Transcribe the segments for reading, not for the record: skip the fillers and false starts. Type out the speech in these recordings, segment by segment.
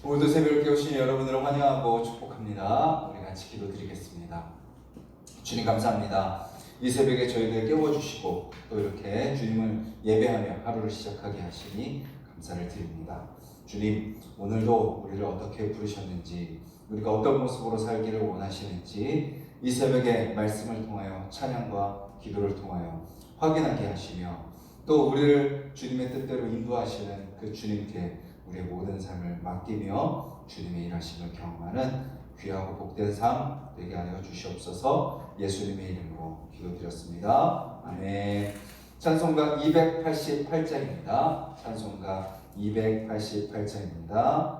오늘도 새벽을 깨우신 여러분들을 환영하고 축복합니다. 우리 같이 기도드리겠습니다. 주님 감사합니다. 이 새벽에 저희들 깨워주시고 또 이렇게 주님을 예배하며 하루를 시작하게 하시니 감사를 드립니다. 주님, 오늘도 우리를 어떻게 부르셨는지, 우리가 어떤 모습으로 살기를 원하시는지 이 새벽에 말씀을 통하여 찬양과 기도를 통하여 확인하게 하시며 또 우리를 주님의 뜻대로 인도하시는 그 주님께 우리의 모든 삶을 맡기며 주님의 일하심을 경험하는 귀하고 복된 삶 되게 하여 주시옵소서. 예수님의 이름으로 기도드렸습니다. 아멘. 찬송가 288장입니다. 찬송가 288장입니다.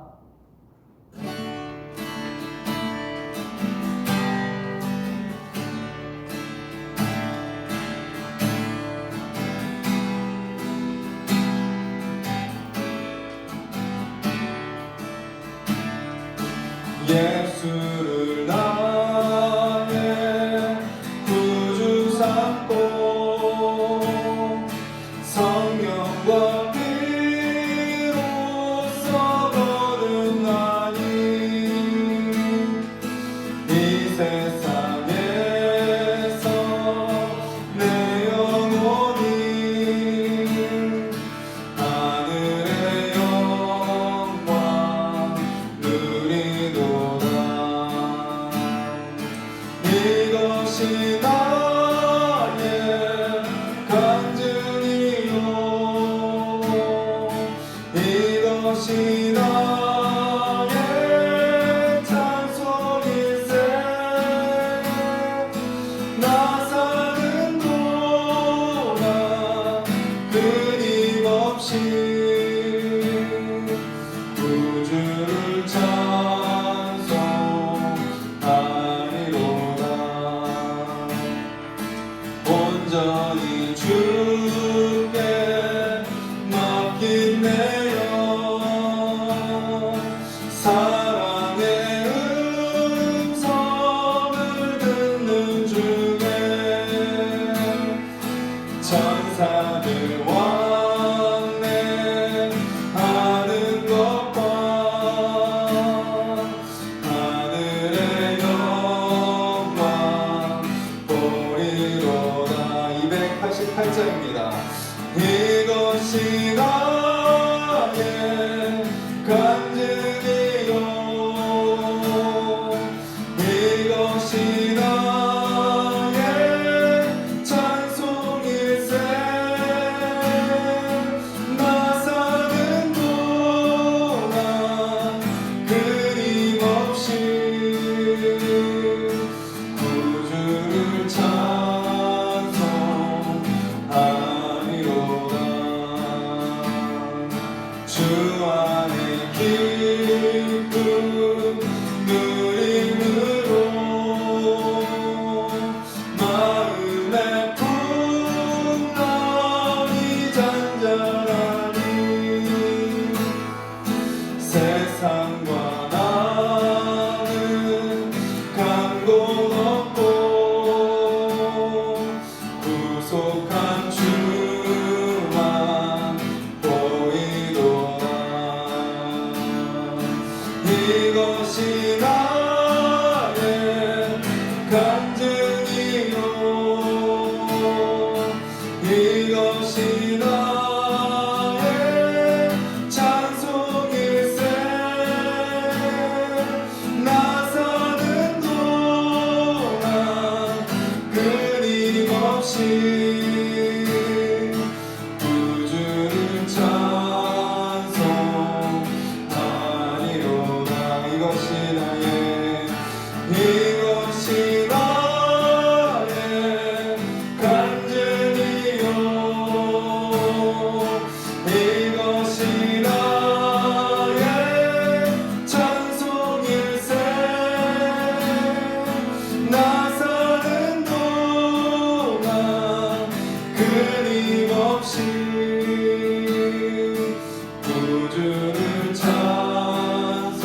예수를 나의 구주 삼고 성령과 피로써 거듭나니 이 세상에서 내 영혼이 하늘의 영광 누리도다. 이것이 나의 간증이요, 이것이 나의 찬송일세. 나 사는 동안 끊임없이 구주를 찬송하리로다. 온전히 주께 맡긴 내 영, 사랑의 음성을 듣는 중에 천사들 왕래하는 것과 하늘의 영광 보리로다. 288장입니다. 이것이 나의 간증이요, 이것이 나의 찬송일세. 나 사는 동안 끊임없이 구주를 찬송하리로다. 주 안에 기쁨 누림으로 마음의 풍랑이 잔잔하니 세상과 나는 간곳 없고 구속한 주만 보이도다. 이것이 나의 간증이요, 이것이 나의 찬송일세. 나 사는 동안 끊임없이 구주를 찬송하리로다. 이것이 나의 간증이요, 이것이 나의 찬송일세. 나 사는 동안 끊임없이 구주를 찬송하리로다.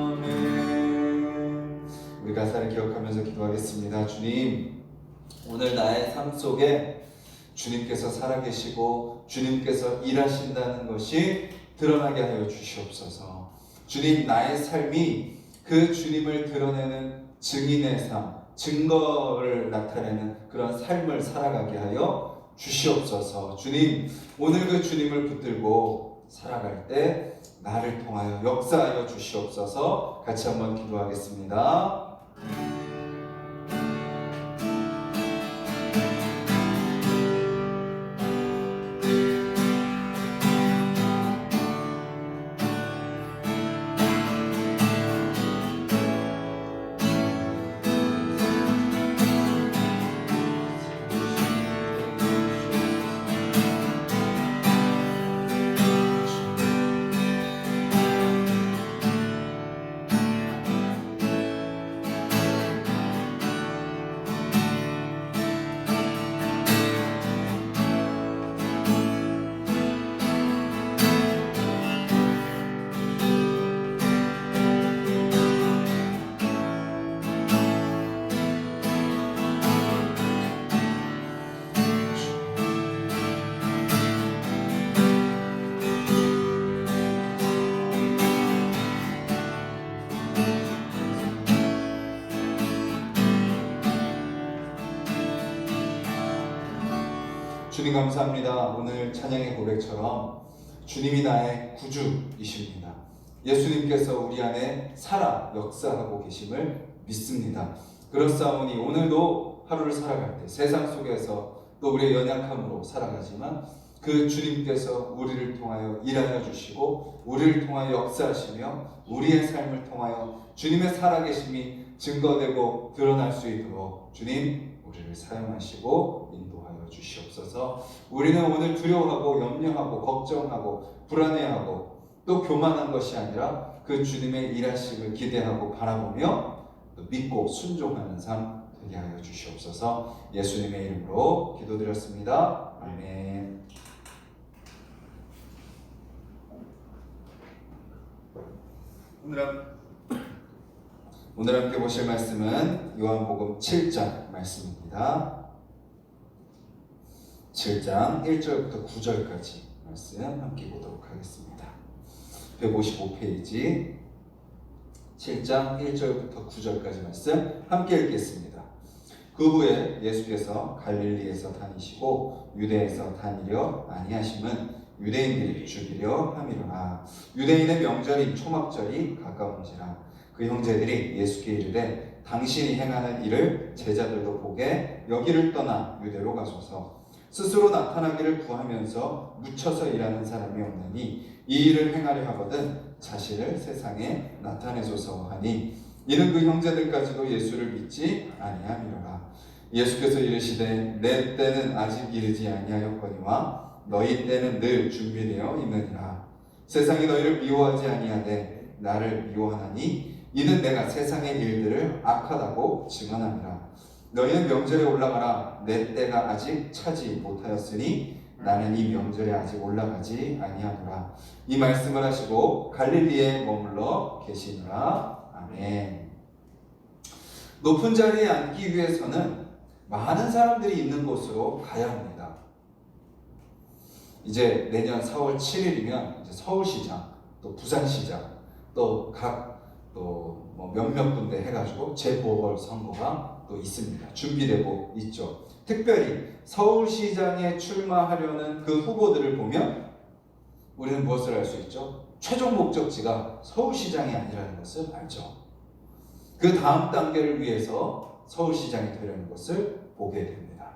아멘. 우리 가사를 기억하면서 기도하겠습니다. 주님, 오늘 나의 삶 속에 주님께서 살아계시고 주님께서 일하신다는 것이 드러나게 하여 주시옵소서. 주님, 나의 삶이 그 주님을 드러내는 증인의 삶, 증거를 나타내는 그런 삶을 살아가게 하여 주시옵소서. 주님, 오늘 그 주님을 붙들고 살아갈 때 나를 통하여 역사하여 주시옵소서. 같이 한번 기도하겠습니다. 주님 감사합니다. 오늘 찬양의 고백처럼 주님이 나의 구주이십니다. 예수님께서 우리 안에 살아 역사하고 계심을 믿습니다. 그렇사오니 오늘도 하루를 살아갈 때 세상 속에서 또 우리의 연약함으로 살아가지만 그 주님께서 우리를 통하여 일하여 주시고 우리를 통하여 역사하시며 우리의 삶을 통하여 주님의 살아계심이 증거되고 드러날 수 있도록 주님 우리를 사용하시고 인도하여 주시옵소서. 우리는 오늘 두려워하고 염려하고 걱정하고 불안해하고 또 교만한 것이 아니라 그 주님의 일하심을 기대하고 바라보며 또 믿고 순종하는 삶 되게 하여 주시옵소서. 예수님의 이름으로 기도드렸습니다. 아멘. 오늘 함께 보실 말씀은 요한복음 7장 말씀입니다. 7장 1절부터 9절까지 말씀 함께 보도록 하겠습니다. 155페이지 7장 1절부터 9절까지 말씀 함께 읽겠습니다. 그 후에 예수께서 갈릴리에서 다니시고 유대에서 다니려 아니하심은 유대인들이 죽이려 함이로라. 유대인의 명절인 초막절이 가까운지라. 그 형제들이 예수께 이르되 당신이 행하는 일을 제자들도 보게 여기를 떠나 유대로 가소서. 스스로 나타나기를 구하면서 묻혀서 일하는 사람이 없느니 이 일을 행하려 하거든 자신을 세상에 나타내소서 하니 이는 그 형제들까지도 예수를 믿지 아니함이로라. 예수께서 이르시되 내 때는 아직 이르지 아니하였거니와 너희 때는 늘 준비되어 있느니라. 세상이 너희를 미워하지 아니하되 나를 미워하나니 이는 내가 세상의 일들을 악하다고 증언함이라. 너희는 명절에 올라가라. 내 때가 아직 차지 못하였으니 나는 이 명절에 아직 올라가지 아니하노라. 이 말씀을 하시고 갈릴리에 머물러 계시니라. 아멘. 높은 자리에 앉기 위해서는 많은 사람들이 있는 곳으로 가야 합니다. 이제 내년 4월 7일이면 이제 서울시장, 또 부산시장, 또 각 또 몇몇 군데 해가지고 재보궐선거가 또 있습니다. 준비되고 있죠. 특별히 서울시장에 출마하려는 그 후보들을 보면 우리는 무엇을 알 수 있죠? 최종 목적지가 서울시장이 아니라는 것을 알죠. 그 다음 단계를 위해서 서울시장이 되려는 것을 보게 됩니다.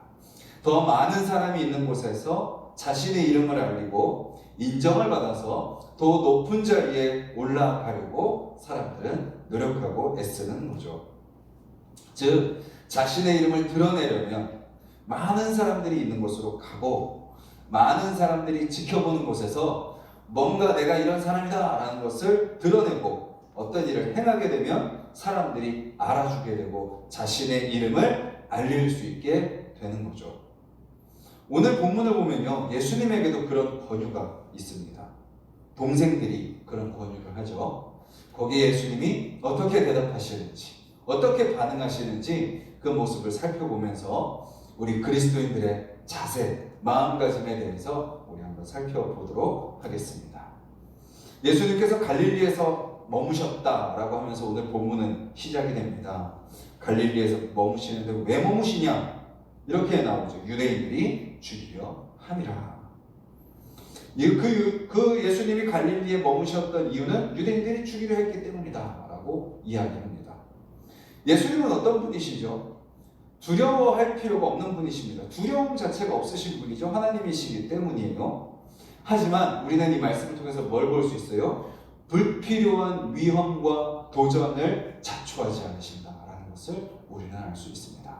더 많은 사람이 있는 곳에서 자신의 이름을 알리고 인정을 받아서 더 높은 자리에 올라가려고 사람들은 노력하고 애쓰는 거죠. 즉 자신의 이름을 드러내려면 많은 사람들이 있는 곳으로 가고 많은 사람들이 지켜보는 곳에서 뭔가 내가 이런 사람이다 라는 것을 드러내고 어떤 일을 행하게 되면 사람들이 알아주게 되고 자신의 이름을 알릴 수 있게 되는 거죠. 오늘 본문을 보면요, 예수님에게도 그런 권유가 있습니다. 동생들이 그런 권유를 하죠. 거기에 예수님이 어떻게 대답하시는지, 어떻게 반응하시는지 그 모습을 살펴보면서 우리 그리스도인들의 자세, 마음가짐에 대해서 우리 한번 살펴보도록 하겠습니다. 예수님께서 갈릴리에서 머무셨다라고 하면서 오늘 본문은 시작이 됩니다. 갈릴리에서 머무시는데 왜 머무시냐? 이렇게 나오죠. 유대인들이 죽이려 함이라. 그 예수님이 갈릴리에 머무셨던 이유는 유대인들이 죽이려 했기 때문이다 라고 이야기합니다. 예수님은 어떤 분이시죠? 두려워할 필요가 없는 분이십니다. 두려움 자체가 없으신 분이죠. 하나님이시기 때문이에요. 하지만 우리는 이 말씀을 통해서 뭘 볼 수 있어요? 불필요한 위험과 도전을 자초하지 않으신다라는 것을 우리는 알 수 있습니다.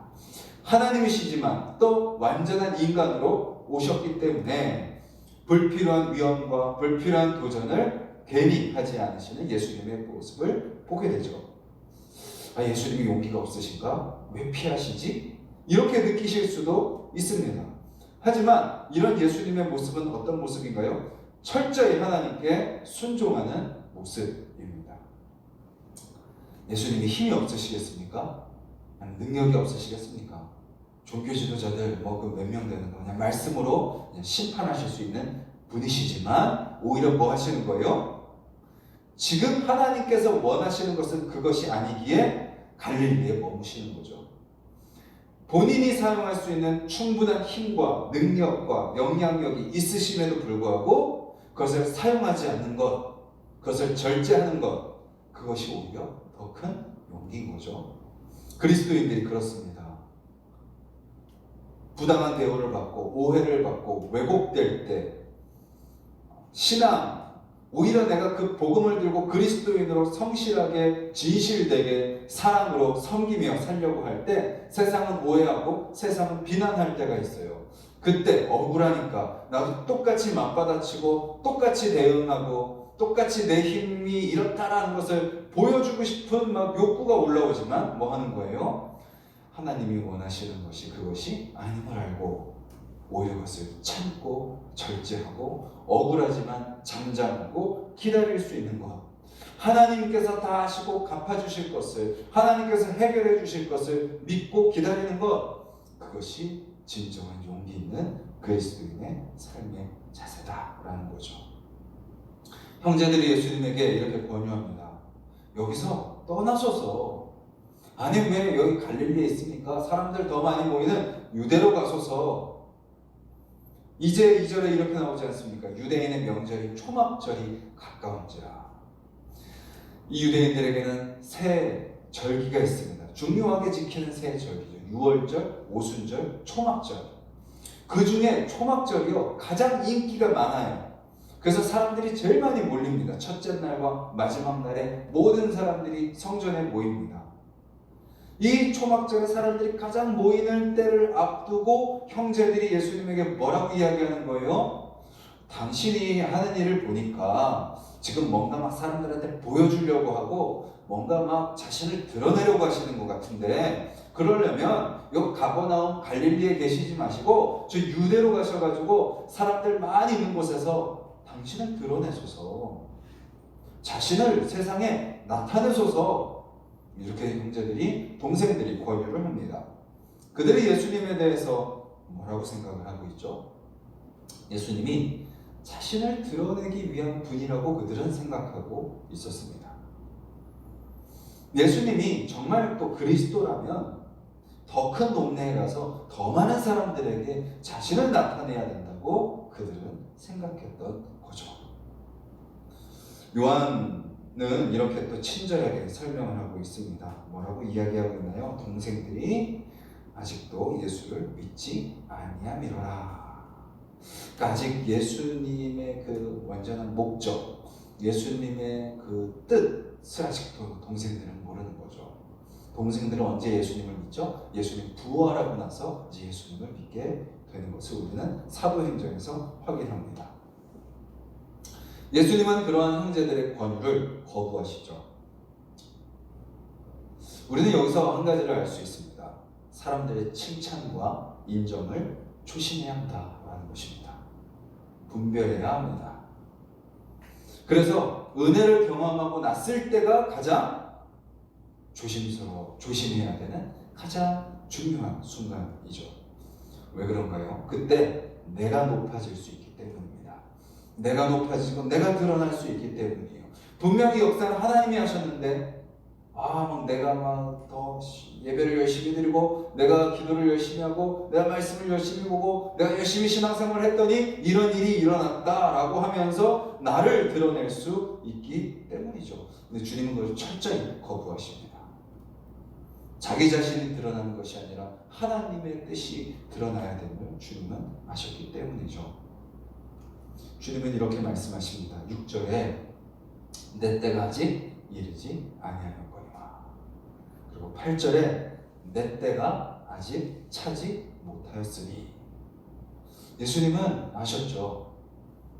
하나님이시지만 또 완전한 인간으로 오셨기 때문에 불필요한 위험과 불필요한 도전을 괜히 하지 않으시는 예수님의 모습을 보게 되죠. 예수님이 용기가 없으신가? 왜 피하시지? 이렇게 느끼실 수도 있습니다. 하지만 이런 예수님의 모습은 어떤 모습인가요? 철저히 하나님께 순종하는 모습입니다. 예수님이 힘이 없으시겠습니까? 아니, 능력이 없으시겠습니까? 종교 지도자들 그 몇 명 되는 거 그냥 말씀으로 그냥 심판하실 수 있는 분이시지만 오히려 뭐 하시는 거예요? 지금 하나님께서 원하시는 것은 그것이 아니기에 갈릴리에 머무시는 거죠. 본인이 사용할 수 있는 충분한 힘과 능력과 영향력이 있으심에도 불구하고 그것을 사용하지 않는 것, 그것을 절제하는 것, 그것이 오히려 더 큰 용기인 거죠. 그리스도인들이 그렇습니다. 부당한 대우를 받고 오해를 받고 왜곡될 때 신앙, 오히려 내가 그 복음을 들고 그리스도인으로 성실하게 진실되게 사랑으로 섬기며 살려고 할 때 세상은 오해하고 세상은 비난할 때가 있어요. 그때 억울하니까 나도 똑같이 맞받아치고 똑같이 대응하고 똑같이 내 힘이 이렇다라는 것을 보여주고 싶은 욕구가 올라오지만 뭐 하는 거예요? 하나님이 원하시는 것이 그것이 아님을 알고 오히려 그것을 참고 절제하고 억울하지만 잠잠하고 기다릴 수 있는 것, 하나님께서 다 하시고 갚아주실 것을, 하나님께서 해결해 주실 것을 믿고 기다리는 것, 그것이 진정한 용기 있는 그리스도인의 삶의 자세다라는 거죠. 형제들이 예수님에게 이렇게 권유합니다. 여기서 떠나소서. 아니 왜 여기 갈릴리에 있습니까? 사람들 더 많이 모이는 유대로 가소서. 이제 2절에 이렇게 나오지 않습니까? 유대인의 명절이 초막절이 가까운지라. 이 유대인들에게는 새 절기가 있습니다. 중요하게 지키는 새 절기죠. 유월절, 오순절, 초막절. 그 중에 초막절이요 가장 인기가 많아요. 그래서 사람들이 제일 많이 몰립니다. 첫째 날과 마지막 날에 모든 사람들이 성전에 모입니다. 이 초막절에 사람들이 가장 모이는 때를 앞두고 형제들이 예수님에게 뭐라고 이야기하는 거예요? 당신이 하는 일을 보니까 지금 뭔가 막 사람들한테 보여주려고 하고 뭔가 막 자신을 드러내려고 하시는 것 같은데, 그러려면 여기 가버나움 갈릴리에 계시지 마시고 저 유대로 가셔가지고 사람들 많이 있는 곳에서 당신을 드러내소서, 자신을 세상에 나타내소서, 이렇게 형제들이, 동생들이 권유를 합니다. 그들이 예수님에 대해서 뭐라고 생각을 하고 있죠? 예수님이 자신을 드러내기 위한 분이라고 그들은 생각하고 있었습니다. 예수님이 정말 또 그리스도라면 더 큰 동네에 가서 더 많은 사람들에게 자신을 나타내야 된다고 그들은 생각했던 거죠. 요한은 이렇게 또 친절하게 설명을 하고 있습니다. 뭐라고 이야기하고 있나요? 동생들이 아직도 예수를 믿지 아니함이로라. 그러니까 아직 예수님의 그 완전한 목적, 예수님의 그 뜻을 아직도 동생들은 모르는 거죠. 동생들은 언제 예수님을 믿죠? 예수님 부활하고 나서 이제 예수님을 믿게 되는 것을 우리는 사도행전에서 확인합니다. 예수님은 그러한 형제들의 권유를 거부하시죠. 우리는 여기서 한 가지를 알 수 있습니다. 사람들의 칭찬과 인정을 조심해야 한다라는 것입니다. 분별해야 합니다. 그래서 은혜를 경험하고 났을 때가 가장 조심해야 되는 가장 중요한 순간이죠. 왜 그런가요? 그때 내가 높아질 수 있기 때문입니다. 내가 높아지고 내가 드러날 수 있기 때문이에요. 분명히 역사는 하나님이 하셨는데 막 내가 막 더 예배를 열심히 드리고 내가 기도를 열심히 하고 내가 말씀을 열심히 보고 내가 열심히 신앙생활을 했더니 이런 일이 일어났다라고 하면서 나를 드러낼 수 있기 때문이죠. 근데 주님은 그걸 철저히 거부하십니다. 자기 자신이 드러나는 것이 아니라 하나님의 뜻이 드러나야 됨을 주님은 아셨기 때문이죠. 주님은 이렇게 말씀하십니다. 6절에 내 때가 아직 이르지 아니하였거니와. 그리고 8절에 내 때가 아직 차지 못하였으니. 예수님은 아셨죠.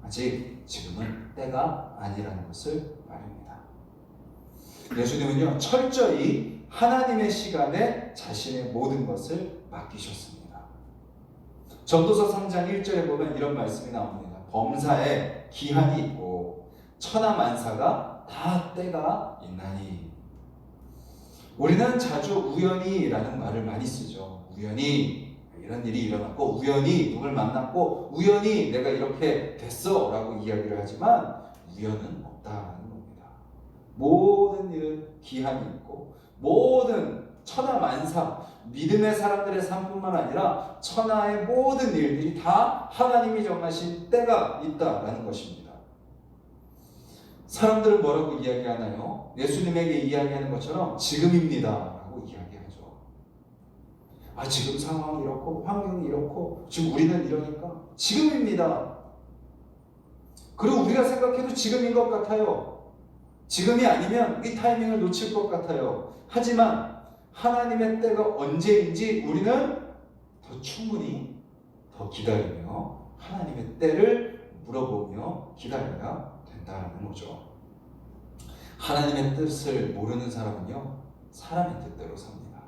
아직 지금은 때가 아니라는 것을 말입니다. 예수님은요 철저히 하나님의 시간에 자신의 모든 것을 맡기셨습니다. 전도서 3장 1절에 보면 이런 말씀이 나옵니다. 범사에 기한이 있고 천하만사가 다 때가 있나니. 우리는 자주 우연히라는 말을 많이 쓰죠. 우연히 이런 일이 일어났고 우연히 누굴 만났고 우연히 내가 이렇게 됐어 라고 이야기를 하지만 우연은 없다는 겁니다. 모든 일은 기한이 있고 모든 천하만사 믿음의 사람들의 삶뿐만 아니라 천하의 모든 일들이 다 하나님이 정하신 때가 있다라는 것입니다. 사람들은 뭐라고 이야기하나요? 예수님에게 이야기하는 것처럼 지금입니다 라고 이야기하죠. 지금 상황이 이렇고 환경이 이렇고 지금 우리는 이러니까 지금입니다. 그리고 우리가 생각해도 지금인 것 같아요. 지금이 아니면 이 타이밍을 놓칠 것 같아요. 하지만 하나님의 때가 언제인지 우리는 더 충분히 더 기다리며 하나님의 때를 물어보며 기다려야 된다는 거죠. 하나님의 뜻을 모르는 사람은요 사람의 뜻대로 삽니다.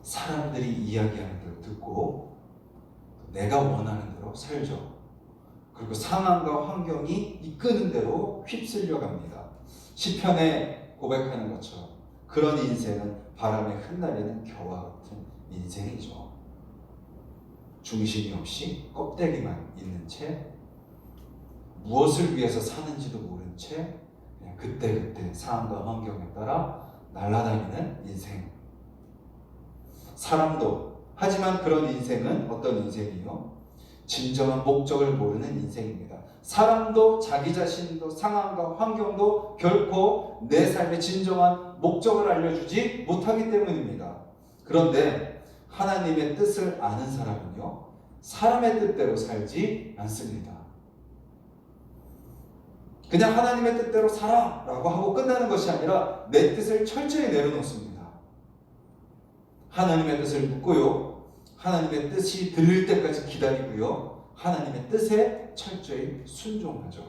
사람들이 이야기하는 대로 듣고 내가 원하는 대로 살죠. 그리고 상황과 환경이 이끄는 대로 휩쓸려 갑니다. 시편에 고백하는 것처럼 그런 인생은 바람에 흩날리는 겨와 같은 인생이죠. 중심이 없이 껍데기만 있는 채 무엇을 위해서 사는지도 모른 채 그냥 그때그때 상황과 환경에 따라 날아다니는 인생. 사람도 하지만 그런 인생은 어떤 인생이요? 진정한 목적을 모르는 인생입니다. 사람도 자기 자신도 상황과 환경도 결코 내 삶의 진정한 목적을 알려주지 못하기 때문입니다. 그런데 하나님의 뜻을 아는 사람은요 사람의 뜻대로 살지 않습니다. 그냥 하나님의 뜻대로 살아라고 하고 끝나는 것이 아니라 내 뜻을 철저히 내려놓습니다. 하나님의 뜻을 묻고요. 하나님의 뜻이 들릴 때까지 기다리고요. 하나님의 뜻에 철저히 순종하죠.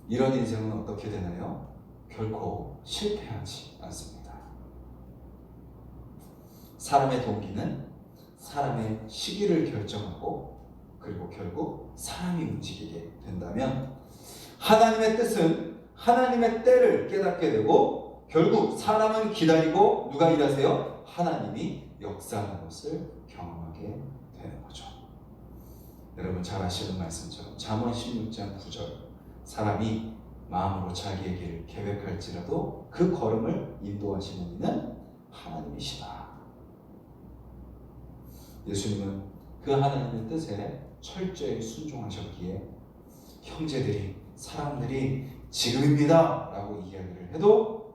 이런 인생은 어떻게 되나요? 결코 실패하지 않습니다. 사람의 동기는 사람의 시기를 결정하고 그리고 결국 사람이 움직이게 된다면 하나님의 뜻은 하나님의 때를 깨닫게 되고 결국 사람은 기다리고 누가 일하세요? 하나님이 역사하는 것을 경험하게 되는 거죠. 여러분 잘 아시는 말씀처럼 잠언 16장 9절 사람이 마음으로 자기의 길을 계획할지라도 그 걸음을 인도하시는 이는 하나님이시다. 예수님은 그 하나님의 뜻에 철저히 순종하셨기에 형제들이 사람들이 지금입니다 라고 이야기를 해도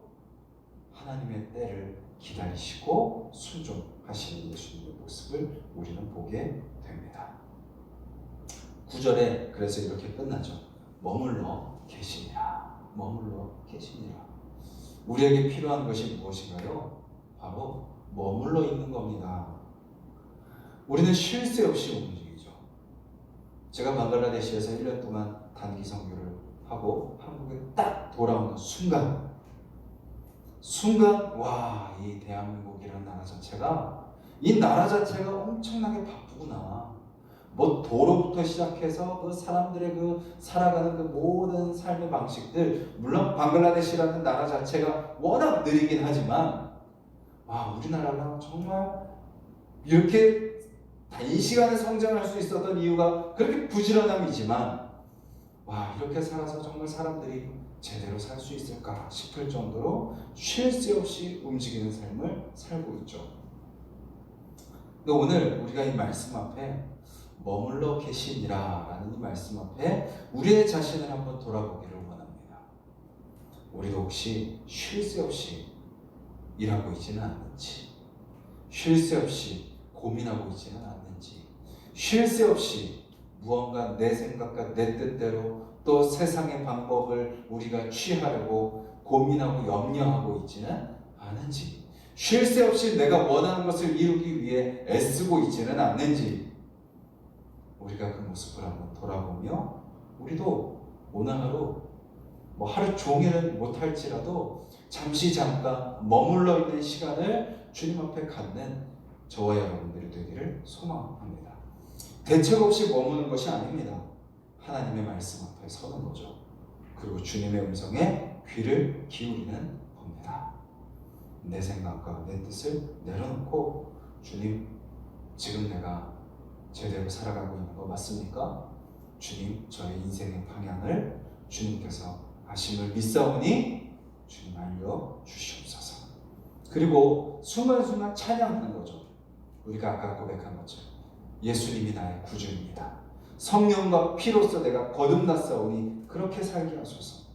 하나님의 때를 기다리시고 순종하시는 예수님의 모습을 우리는 보게 됩니다. 9절에 그래서 이렇게 끝나죠. 머물러 계시니라. 머물러 계시니라. 우리에게 필요한 것이 무엇인가요? 바로 머물러 있는 겁니다. 우리는 쉴 새 없이 움직이죠. 제가 방글라데시에서 1년 동안 단기 선교를 하고 한국에 딱 돌아오는 순간 와, 이 대한민국이라는 나라 자체가 이 나라 자체가 엄청나게 바쁘구나. 뭐 도로부터 시작해서 그 사람들의 그 살아가는 그 모든 삶의 방식들, 물론 방글라데시라는 나라 자체가 워낙 느리긴 하지만 와, 우리나라가 정말 이렇게 단시간에 성장할 수 있었던 이유가 그렇게 부지런함이지만 와, 이렇게 살아서 정말 사람들이 제대로 살 수 있을까 싶을 정도로 쉴 새 없이 움직이는 삶을 살고 있죠. 근데 오늘 우리가 이 말씀 앞에 머물러 계시니라 라는 이 말씀 앞에 우리의 자신을 한번 돌아보기를 원합니다. 우리도 혹시 쉴 새 없이 일하고 있지는 않는지, 쉴 새 없이 고민하고 있지는 않는지, 쉴 새 없이 무언가 내 생각과 내 뜻대로 또 세상의 방법을 우리가 취하려고 고민하고 염려하고 있지는 않은지, 쉴 새 없이 내가 원하는 것을 이루기 위해 애쓰고 있지는 않는지, 우리가 그 모습을 한번 돌아보며 우리도 오늘 하루 하루 종일은 못할지라도 잠시 잠깐 머물러 있는 시간을 주님 앞에 갖는 저와 여러분들이 되기를 소망합니다. 대책 없이 머무는 것이 아닙니다. 하나님의 말씀 앞에 서는 거죠. 그리고 주님의 음성에 귀를 기울이는 겁니다. 내 생각과 내 뜻을 내려놓고 주님, 지금 내가 제대로 살아가고 있는 거 맞습니까? 주님, 저의 인생의 방향을 주님께서 아심을 믿사오니 주님 알려 주시옵소서. 그리고 순간순간 찬양하는 거죠. 우리가 아까 고백한 것처럼 예수님이 나의 구주입니다. 성령과 피로써 내가 거듭났사오니 그렇게 살게 하소서.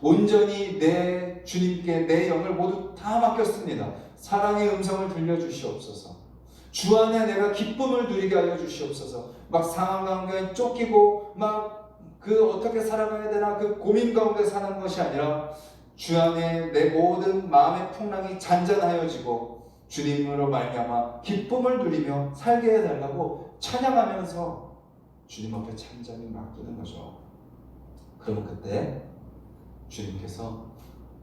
온전히 내 주님께 내 영을 모두 다 맡겼습니다. 사랑의 음성을 들려주시옵소서. 주 안에 내가 기쁨을 누리게 하여 주시옵소서. 막 상황 가운데 쫓기고 어떻게 살아가야 되나 그 고민 가운데 사는 것이 아니라 주 안에 내 모든 마음의 풍랑이 잔잔하여지고 주님으로 말미암아 기쁨을 누리며 살게 해달라고 찬양하면서 주님 앞에 찬양을 맡기는 거죠. 그러면 그때 주님께서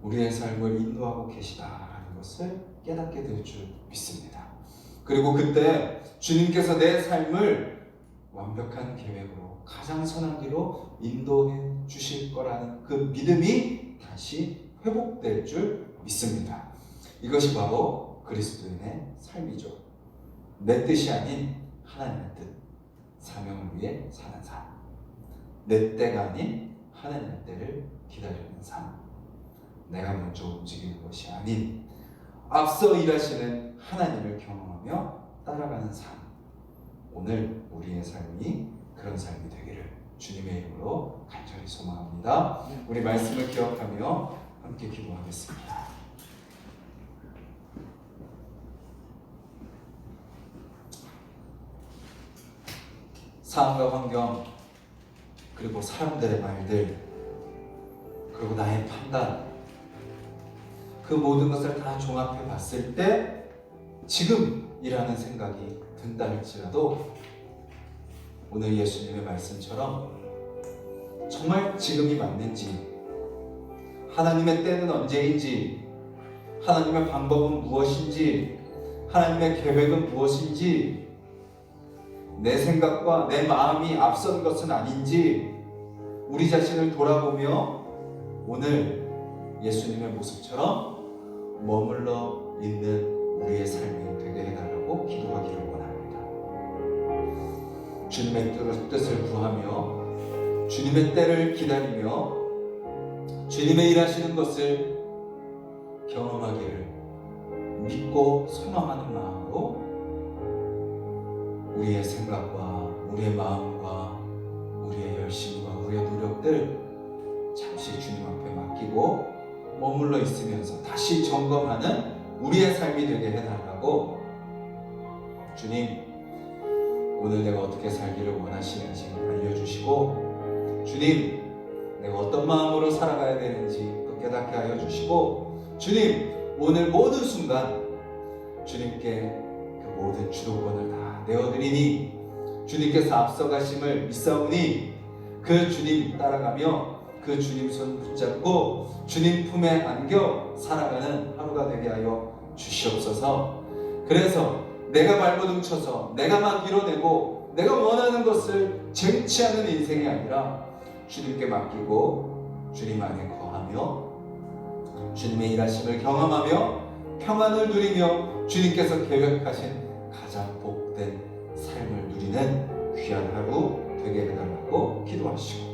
우리의 삶을 인도하고 계시다라는 것을 깨닫게 될 줄 믿습니다. 그리고 그때 주님께서 내 삶을 완벽한 계획으로 가장 선한 길로 인도해 주실 거라는 그 믿음이 다시 회복될 줄 믿습니다. 이것이 바로 그리스도인의 삶이죠. 내 뜻이 아닌 하나님의 뜻, 사명을 위해 사는 삶. 내 때가 아닌 하나님의 때를 기다리는 삶. 내가 먼저 움직이는 것이 아닌 앞서 일하시는 하나님을 경험하며 따라가는 삶. 오늘 우리의 삶이 그런 삶이 되기를 주님의 이름으로 간절히 소망합니다. 우리 말씀을 기억하며 함께 기도하겠습니다. 상황과 환경, 그리고 사람들의 말들, 그리고 나의 판단, 그 모든 것을 다 종합해 봤을 때 지금이라는 생각이 든다 할지라도 오늘 예수님의 말씀처럼 정말 지금이 맞는지, 하나님의 때는 언제인지, 하나님의 방법은 무엇인지, 하나님의 계획은 무엇인지, 내 생각과 내 마음이 앞선 것은 아닌지 우리 자신을 돌아보며 오늘 예수님의 모습처럼 머물러 있는 우리의 삶이 되게 해달라고 기도하기를 원합니다. 주님의 뜻을 구하며 주님의 때를 기다리며 주님의 일하시는 것을 경험하기를 믿고 소망하는 마음으로 우리의 생각과 우리의 마음과 우리의 열심과 우리의 노력들 잠시 주님 앞에 맡기고 머물러 있으면서 다시 점검하는 우리의 삶이 되게 해달라고, 주님 오늘 내가 어떻게 살기를 원하시는지 알려주시고, 주님 내가 어떤 마음으로 살아가야 되는지 또 깨닫게 하여 주시고, 주님 오늘 모든 순간 주님께 그 모든 주도권을 다 내어드리니 주님께서 앞서가심을 믿사오니 그 주님 따라가며 그 주님 손 붙잡고 주님 품에 안겨 살아가는 하루가 되게 하여 주시옵소서. 그래서 내가 발버둥 쳐서 내가 막 이뤄내고 내가 원하는 것을 쟁취하는 인생이 아니라 주님께 맡기고 주님 안에 거하며 주님의 일하심을 경험하며 평안을 누리며 주님께서 계획하신 가장 복된 삶을 누리는 귀한 하루 되게 해달라고 기도하시고,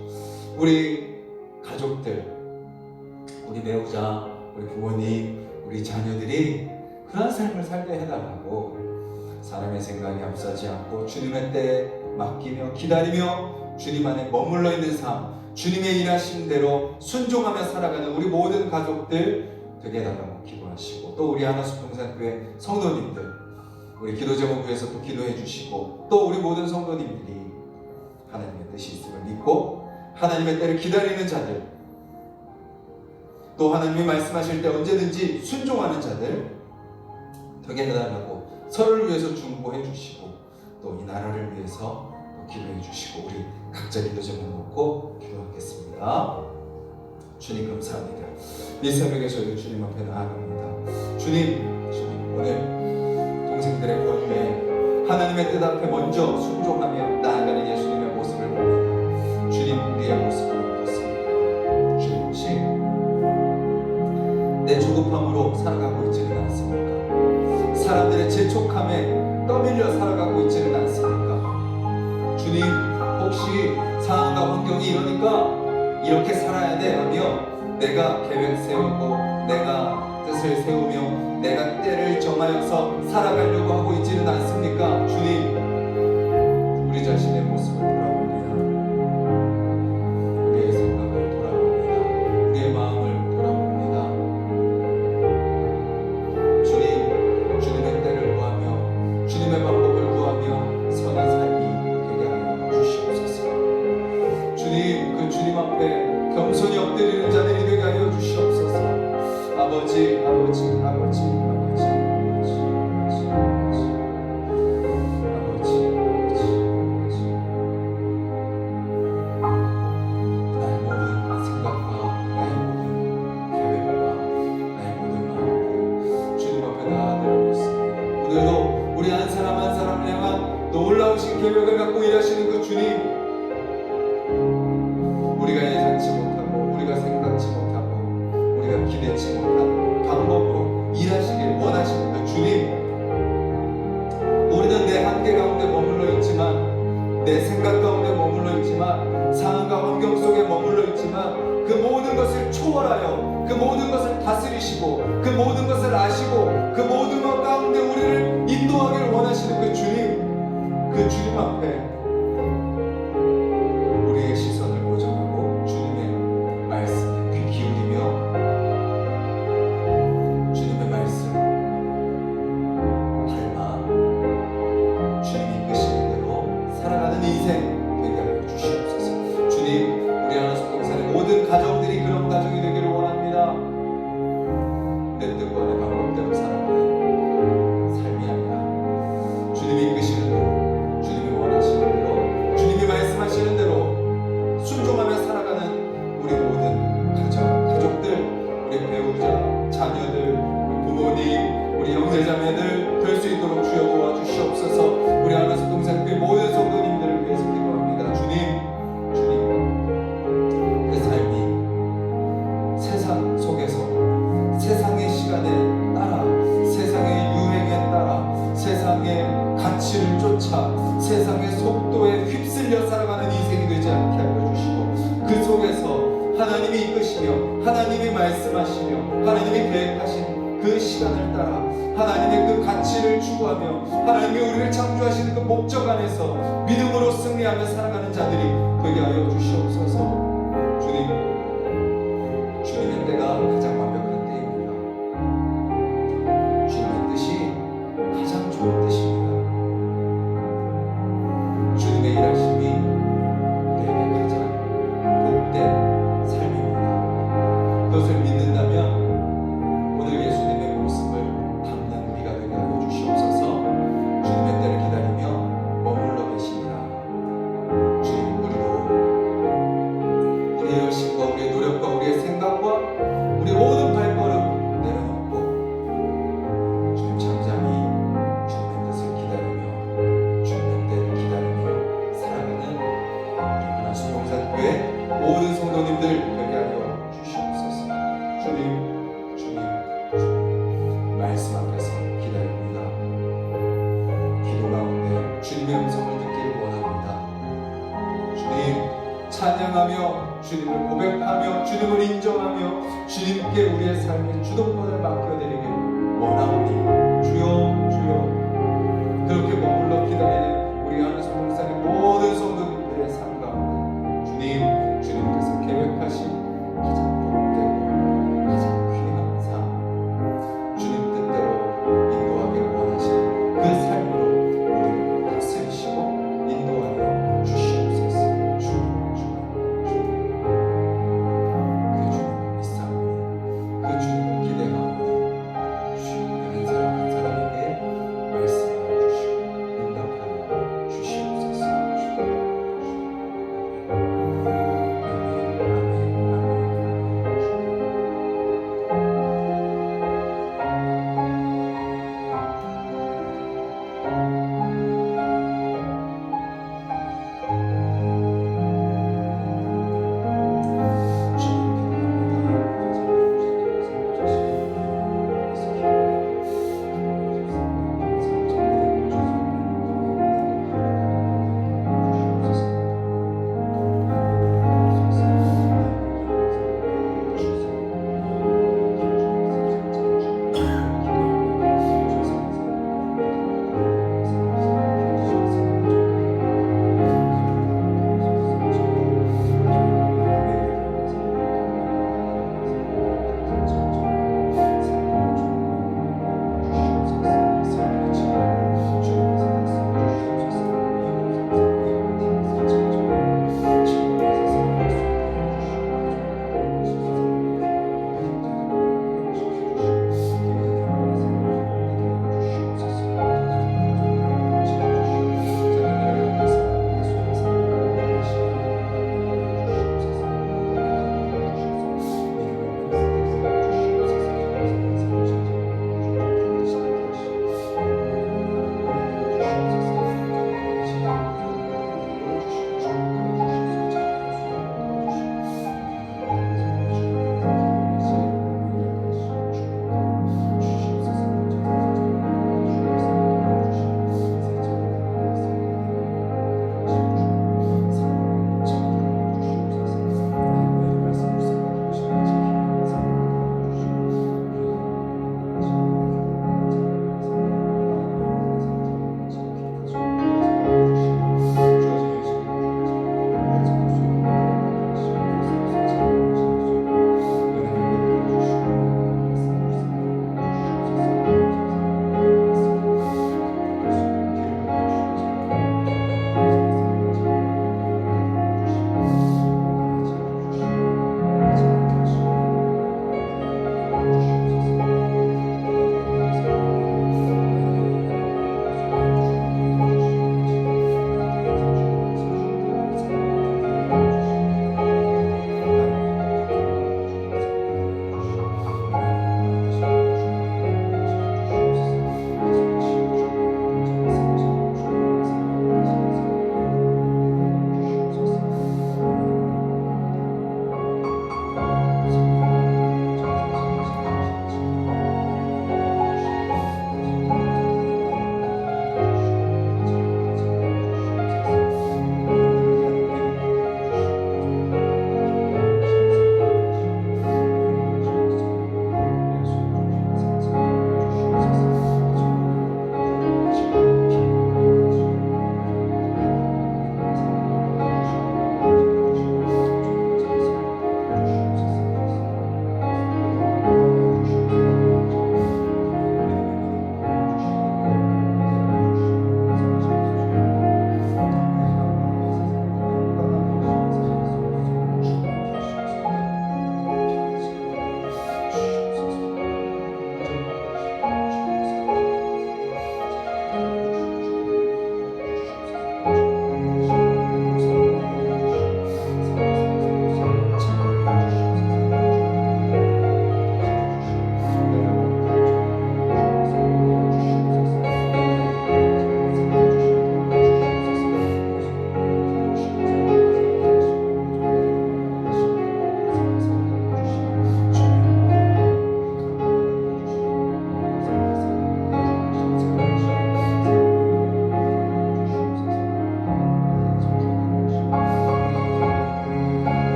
우리 가족들, 우리 배우자, 우리 부모님, 우리 자녀들이 그런 삶을 살게 해달라고, 사람의 생각에 앞서지 않고 주님의 때에 맡기며 기다리며 주님 안에 머물러 있는 삶, 주님의 일하신 대로 순종하며 살아가는 우리 모든 가족들 되게 해달라고 기도하시고, 또 우리 하나수평산교회 성도님들, 우리 기도 제목 위해서 또 기도해 주시고, 또 우리 모든 성도님들이 하나님의 뜻이 있음을 믿고 하나님의 때를 기다리는 자들, 또 하나님이 말씀하실 때 언제든지 순종하는 자들 되게 해달라고 서로를 위해서 중보해 주시고, 또 이 나라를 위해서 또 기도해 주시고, 우리 각자 기도 제목 놓고 기도하겠습니다. 주님 감사합니다. 이 새벽에 저희 주님 앞에 나아갑니다. 주님 오늘 동생들의 권유에 하나님의 뜻 앞에 먼저 순종하며 나아가는 예수님의 모습을 봅니다. 주님, 우리의 모습은 어떻습니까? 주님 혹시 내 조급함으로 살아가고 있지는 않습니까? 사람들의 재촉함에 떠밀려 살아가고 있지는 않습니까? 주님, 혹시 상황과 환경이 이러니까 이렇게 살아야 돼 하며 내가 계획 세우고 내가 뜻을 세우며 내가 때를 정하여서 살아가려고 하고 있지는 않습니까? 주님, 우리 자신의 모습을 돌아봅니다. 우리의 생각을 돌아봅니다. 우리의 마음을 돌아봅니다. 주님, 주님의 때를 구하며 주님의 방법을 구하며 선한 삶이 되게 하여 주시옵소서. 주님, 그 주님 앞에 겸손히 엎드리는 자들이 되게 하여 주시옵소서. 아버지, 아버지, 아버지, 아버지, 아버지, 아버지, 아버지, 아버지, 아버지. 나의 모든 생각과 나의 모든 계획과 나의 모든 마음을 주님 앞에 나아드리고 있습니다. 오늘도 우리 한 사람 한 사람을 향한 놀라우신 계획을 갖고 일하시는 그 주님, 우리가 예상치 못하고 우리가 생각지 못하고 우리가 기대치 못한 방법으로 일하시길 원하시는 그 주님, 우리는 내 한계 가운데 머물러 있지만, 내 생각 가운데 머물러 있지만, 상황과 환경 속에 머물러 있지만, 그 모든 것을 초월하여 그 모든 것을 다스리시고 그 모든 것을 아시고 그 모든 것 가운데 우리를 인도하기를 원하시는 그 주님, 그 주님 앞에 우리의 시선을 고정하고 주님의 말씀에 귀 기울이며 주님의 말씀 닮아 주님이 이끄시는 대로 살아가는 인생 되게 하여 주시옵소서. 주님, 우리 하나수평산의 모든 가정들이 그런 가정이 되기를 원합니다. 내 뜻과 내 방법대로 살아가는 삶이 아니라 주님이 이끄시는 대로, 주님이 원하시는 대로, 주님이 말씀하시는 대로 순종하며 살아가는 우리 모든 가족들, 우리 배우자, 자녀들, 우리 부모님, 우리 형제자매들 될 수 있도록 주여 도와주시옵소서. 우리 하나수평산교회 모든 성도님들을 위해서 기도합니다. 주님, 그 삶이 세상 속에서 세상의 시간에 따라, 세상의 유행에 따라, 세상의 가치를 쫓아 세상의 속도에 휩쓸려 살아가는 인생이 되지 않게 하여 주시고, 그 속에서 하나님이 이끄시며 하나님이 말씀하시며 하나님이 계획하신 그 시간을 따라 하나님의 그 가치를 추구하며 하나님이 우리를 창조하시는 그 목적 안에서 믿음으로 승리하며 살아가는 자들이 되게 하여 주시옵소서. 주님, 주님의 때가 가장 완벽한 때입니다. 주님의 뜻이 가장 좋은 뜻입니다. 주님의 일하심이 우리에게 가장 복된 삶입니다. 그것을 믿는다면 오늘 예수님의 모습을 담는 우리가 되게 하여 주시옵소서. 주님의 때를 기다리며 머물러 계십니다. 주님, 우리도 우리의 열심과 우리의 노력과 우리의 생각과 우리 모든 발걸음 내려놓고 주님 잠잠히 주님의 뜻을 기다리며 주님의 때를 기다리며 살아가는 찬양하며 주님을 고백하며 주님을 인정하며 주님께 우리의 삶의 주도권을 맡겨드리길 원하오니 주여 주여. 그렇게 머물러 기다리는 우리 한우성 목사님 모든 성도님들의 삶 가운데 주님께서 계획하신 가장 복되고 가장 귀한 삶, 주님 뜻대로 인도하기를 원하시는 그 삶으로 우리를 다스리시고 인도하여 주시옵소서. 그 주님을 믿사오니 그 주님을 기대하오니 주님의 한 사람